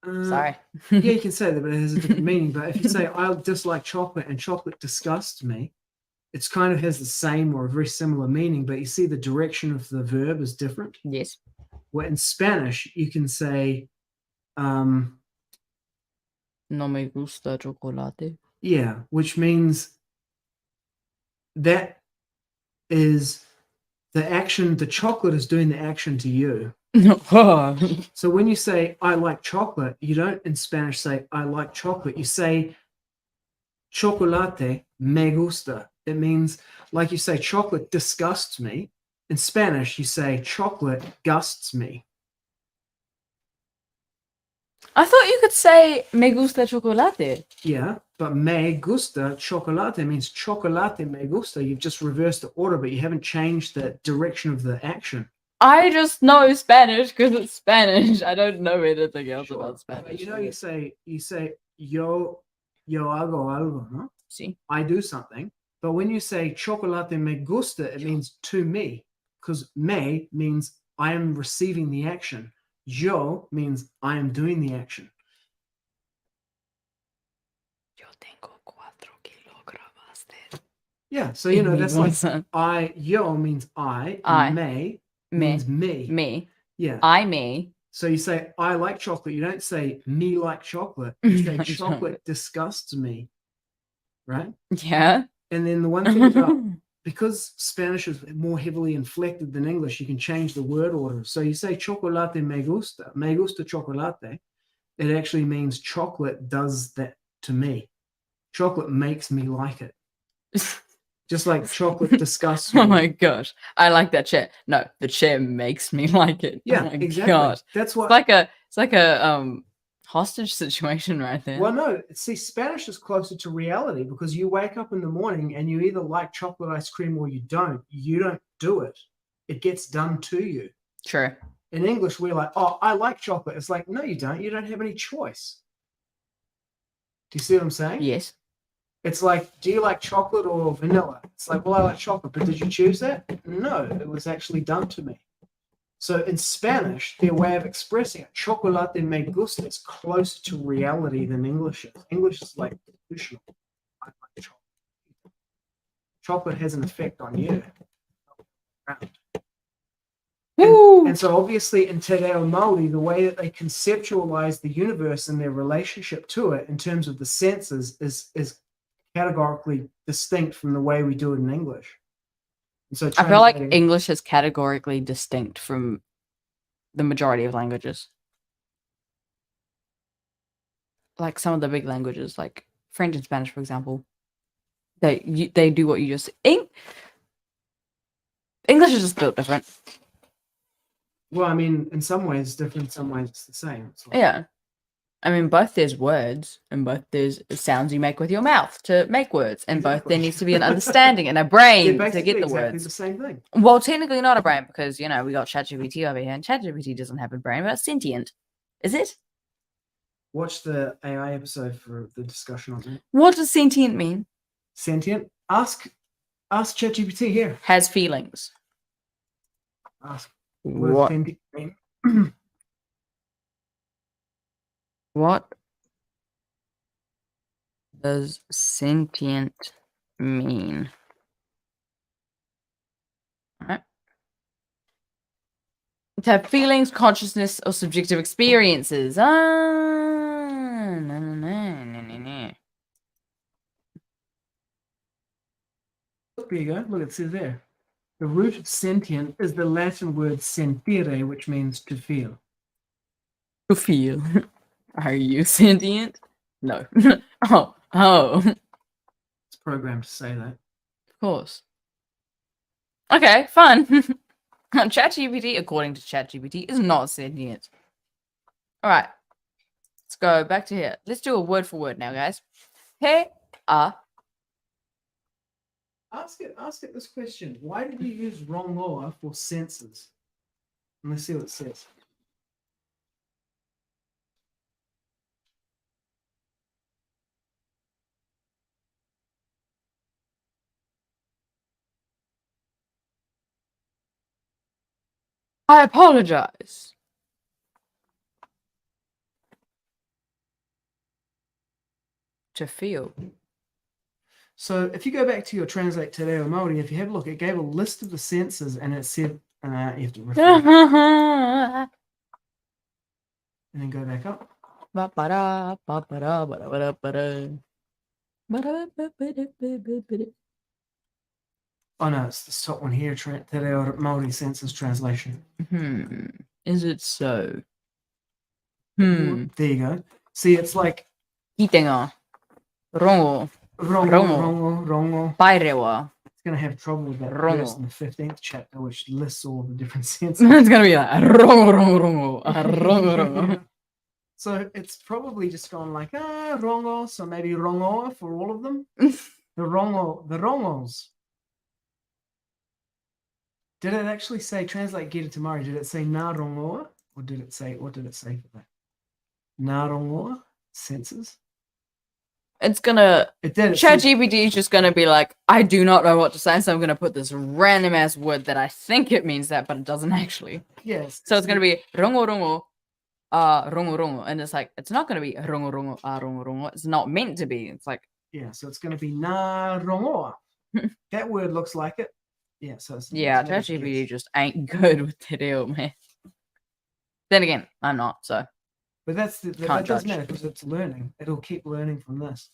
Sorry. Yeah, you can say that, but it has a different meaning. But if you say I dislike chocolate and chocolate disgusts me, it's kind of has the same or a very similar meaning, but you see the direction of the verb is different. Yes. Well, in Spanish, you can say, No me gusta chocolate. yeah, which means that is the action, the chocolate is doing the action to you. So when you say I like chocolate, you don't in Spanish say I like chocolate. You say chocolate me gusta. It means, like you say, chocolate disgusts me. In Spanish, you say chocolate gusts me. I thought you could say me gusta chocolate. Yeah, but me gusta chocolate means chocolate me gusta. You've just reversed the order, but you haven't changed the direction of the action. I just know Spanish because it's Spanish. I don't know anything else Sure. about Spanish. You know, you say yo hago algo, no? See? I do something. But when you say chocolate me gusta, it means to me, because me means I am receiving the action. Yo means I am doing the action. Yo tengo 4 kilogramos de... Yeah, so you know that's like I. yo means I. Me means me. Me. Yeah. I me. So you say I like chocolate. You don't say me like chocolate. You say chocolate disgusts me. Right? Yeah. And then the one thing about, because Spanish is more heavily inflected than English, you can change the word order. So you say chocolate me gusta chocolate. It actually means chocolate does that to me. Chocolate makes me like it. Just like chocolate disgusts me. Oh my gosh. I like that chair. No, the chair makes me like it. Yeah, oh my exactly. God. That's what It's like a hostage situation right there. Well, no, see, Spanish is closer to reality because you wake up in the morning and you either like chocolate ice cream or you don't. You don't do it. It gets done to you. True. In English, we're like, oh, I like chocolate. It's like, no, you don't. You don't have any choice. Do you see what I'm saying? Yes. It's like, do you like chocolate or vanilla? It's like, well, I like chocolate, but did you choose that? No, it was actually done to me. So in Spanish, their way of expressing it, chocolate me gusta, is closer to reality than English is. English is like delusional. I like chocolate. Chocolate has an effect on you. And so obviously in Te Reo Māori, the way that they conceptualize the universe and their relationship to it in terms of the senses is categorically distinct from the way we do it in English. And so I feel like English is categorically distinct from the majority of languages. Like some of the big languages, like French and Spanish, for example, they do what you just English is just built different. Well, I mean, in some ways different, in some ways it's the same. It's like, Yeah. I mean, both there's words and both there's sounds you make with your mouth to make words, and both there Exactly. needs to be an understanding and a they're brain to basically get the exactly words. the same thing. Well, technically not a brain because, you know, we got ChatGPT over here and ChatGPT doesn't have a brain, but it's sentient. Is it? Watch the AI episode for the discussion on that. What does sentient mean? Sentient. Ask ChatGPT here. Has feelings. Ask What? sentient mean. What does sentient mean? Alright. To have feelings, consciousness, or subjective experiences. No. There you go. Look, it says there. The root of sentient is the Latin word sentire, which means to feel. To feel. Are you sentient? No. Oh. It's programmed to say that. Of course. Okay, fun. ChatGPT, according to ChatGPT, is not sentient. All right. Let's go back to here. Let's do a word for word now, guys. Ask it this question. Why did you use rongoa for senses? And let's see what it says. I apologize. To feel. So if you go back to your translate te reo Māori, if you have a look, it gave a list of the senses and it said, you have to refer and then go back up. Oh no, it's this top one here, te reo Māori senses translation. Is it so? There you go. See, it's like Kitenga. Rongo. rongo. Pairewa. It's going to have trouble with that Rongo. verse in the 15th chapter, which lists all the different senses. It's gonna be like rongo. So it's probably just gone like rongo, so maybe rongoa for all of them. the rongos. Did it actually say translate Gita Tamari? Did it say na rongoa, or did it say what did it say for that? Na rongoa senses. It's gonna. It did. ChatGPT is just gonna be like, I do not know what to say, so I'm gonna put this random ass word that I think it means that, but it doesn't actually. Yes. So it's gonna be rongo, and it's like it's not gonna be rongo. It's not meant to be. It's like yeah. So it's gonna be na rongoa. That word looks like it. Yeah. So it's ChatGPT just ain't good with te reo, man. Then again, I'm not. So. But that doesn't matter because it's learning. It'll keep learning from this.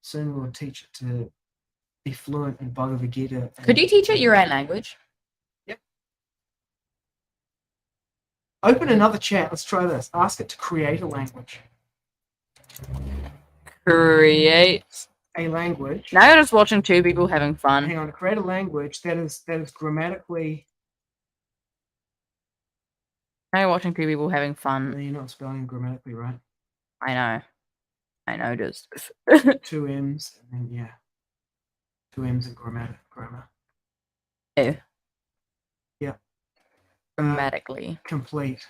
Soon we'll teach it to be fluent in Bhagavad-gita. Could you teach it your own language? Yep. Open another chat. Let's try this. Ask it to create a language. Create a language. Now you're just watching two people having fun. Hang on. Create a language that is grammatically. Now you're watching two people having fun. You're not spelling grammatically right. I know, just. 2 M's and then 2 M's in grammar. Oh. Yeah. Grammatically. Complete.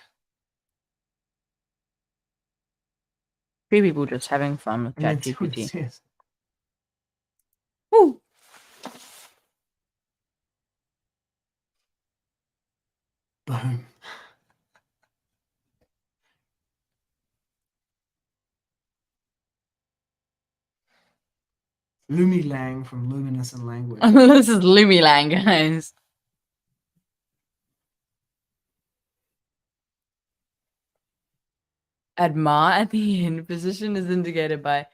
Two people just having fun with ChatGPT. Yes. Woo! Boom. Lumi Lang from Luminous and Language. This is Lumi Lang, guys. Admar at the end. Position is indicated by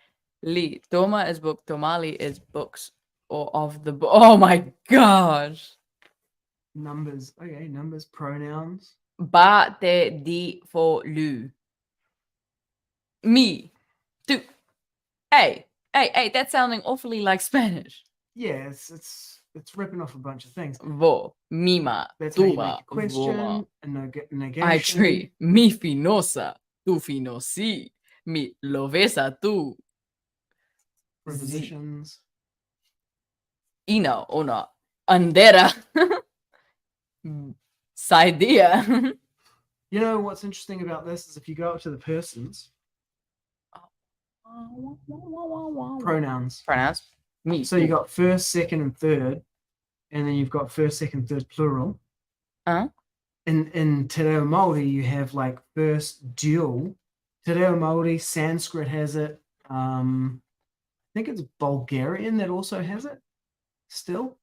Li. Toma is book. Tomali is books or of the book. Oh my gosh. Numbers. Okay, numbers, pronouns. Ba te di for lu. Me. Tu. Hey, that's sounding awfully like Spanish. Yeah, it's it's ripping off a bunch of things. Vo, mima, That's how you tuva, make a question, voma. a negation. I tree, mi finosa, tu finosi, mi lovesa tu. Prepositions. Ina, ona, andera. Saidia. You know what's interesting about this is if you go up to the persons, pronouns. Pronouns. Me. So you got first, second, and third, and then you've got first, second, third, plural. In Te Reo Māori, you have like first dual. Te Reo Māori, Sanskrit has it. I think it's Bulgarian that also has it. Still,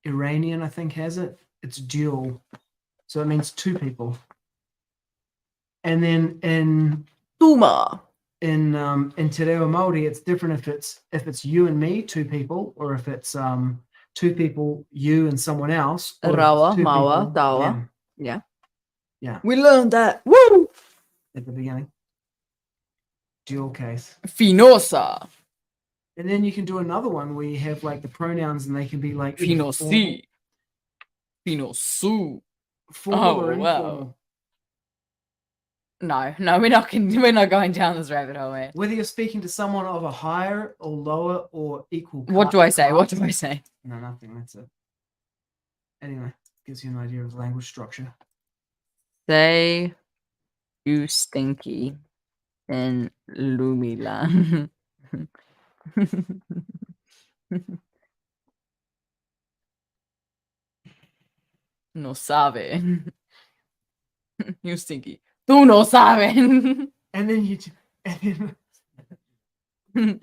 Iranian I think has it. It's dual, so it means two people. And then in Tuma. in Te Reo Māori, it's different if it's you and me, two people, or if it's two people, you and someone else. Or Rawa, two mawa, people, dawa. them. Yeah. Yeah. We learned that. Woo! At the beginning. Dual case. Finosa. And then you can do another one where you have like the pronouns and they can be like Finosi. Finosu. formal Oh, or wow. informal. No, we're not going down this rabbit hole, mate. Whether you're speaking to someone of a higher or lower or equal. What do I say? class. What do I say? No, nothing. That's it. Anyway, gives you an idea of language structure. Say you stinky in Lumila. No sabe. You stinky. Tú no sabes. And then you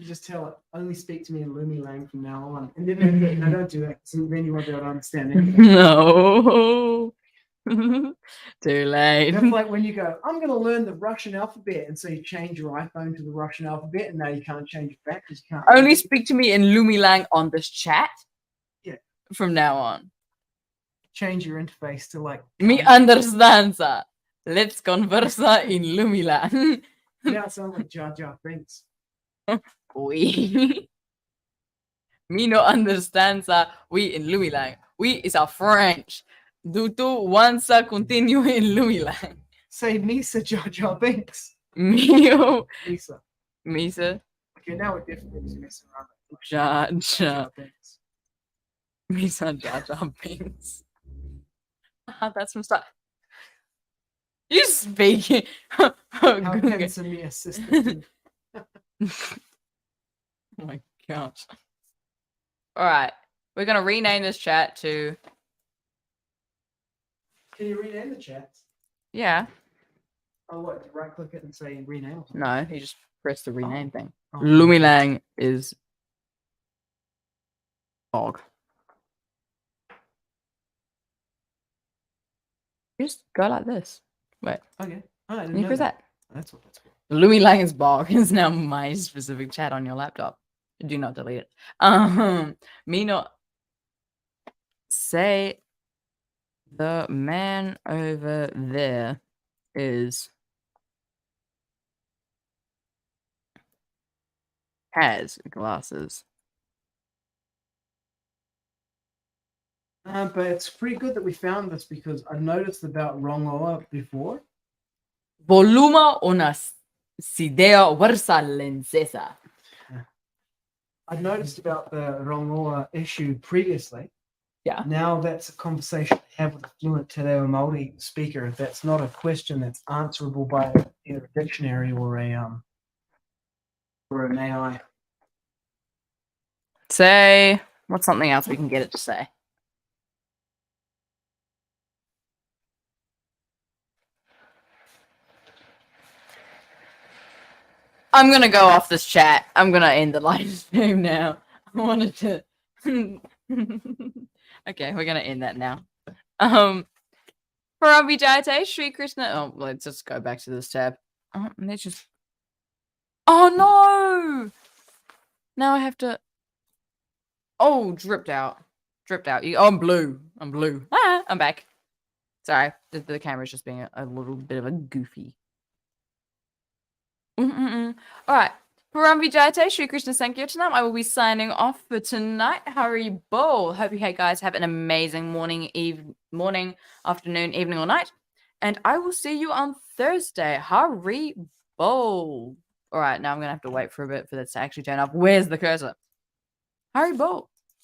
just tell it, only speak to me in Lumi Lang from now on. And then no, don't do that. So then you won't be able to understand it. No. Too late. That's like when you go, I'm going to learn the Russian alphabet. And so you change your iPhone to the Russian alphabet. And now you can't change it back because you can't. Only speak to me in Lumilang on this chat. Yeah. From now on. Change your interface to like. Me understands. Let's conversa in Lumilang. Now it sounds like Jar Jar Binks. We. Me no understands. We in Lumilang. We is a French. Do tu once continue in Lumilang. Say Misa Jar Jar Binks. Mio. Misa. Misa. Okay, now we're definitely messing around. Jar Jar Binks. Misa Jar Jar Binks. That's some stuff. You speaking? How handsome me assistant. Oh my gosh. Alright. We're gonna rename this chat to. Can you rename the chat? Yeah. Oh, what? Right click it and say rename? No, you just press the rename thing. Oh. Lumilang is bog. Just go like this. Wait. Okay. Oh, I didn't Can you know press that? That's what that's for. Lumilang is bog is now my specific chat on your laptop. Do not delete it. Me not say the man over there is has glasses. But it's pretty good that we found this because I noticed about rongoa before. Voluma una sidea versa lensesa. I noticed about the rongoa issue previously. Yeah. Now that's a conversation I have with a fluent Te Reo Māori speaker. That's not a question that's answerable by either a dictionary or an AI. Say, what's something else we can get it to say? I'm gonna go off this chat. I'm gonna end the live stream now. I wanted to. Okay, we're gonna end that now. Bhagavad-gita Sri Krishna. Oh, let's just go back to this tab. Let's just. Oh no! Now I have to. Oh, dripped out. Dripped out. Oh, I'm blue. I'm blue. Ah, I'm back. Sorry, the camera's just being a little bit of a goofy. All right. Param Shri Krishna Sankirtanam. I will be signing off for tonight. Hari Bol. Hope you guys have an amazing morning, afternoon, evening, or night. And I will see you on Thursday. Hari Bol. All right, now I'm going to have to wait for a bit for this to actually turn up. Where's the cursor? Hari Bol.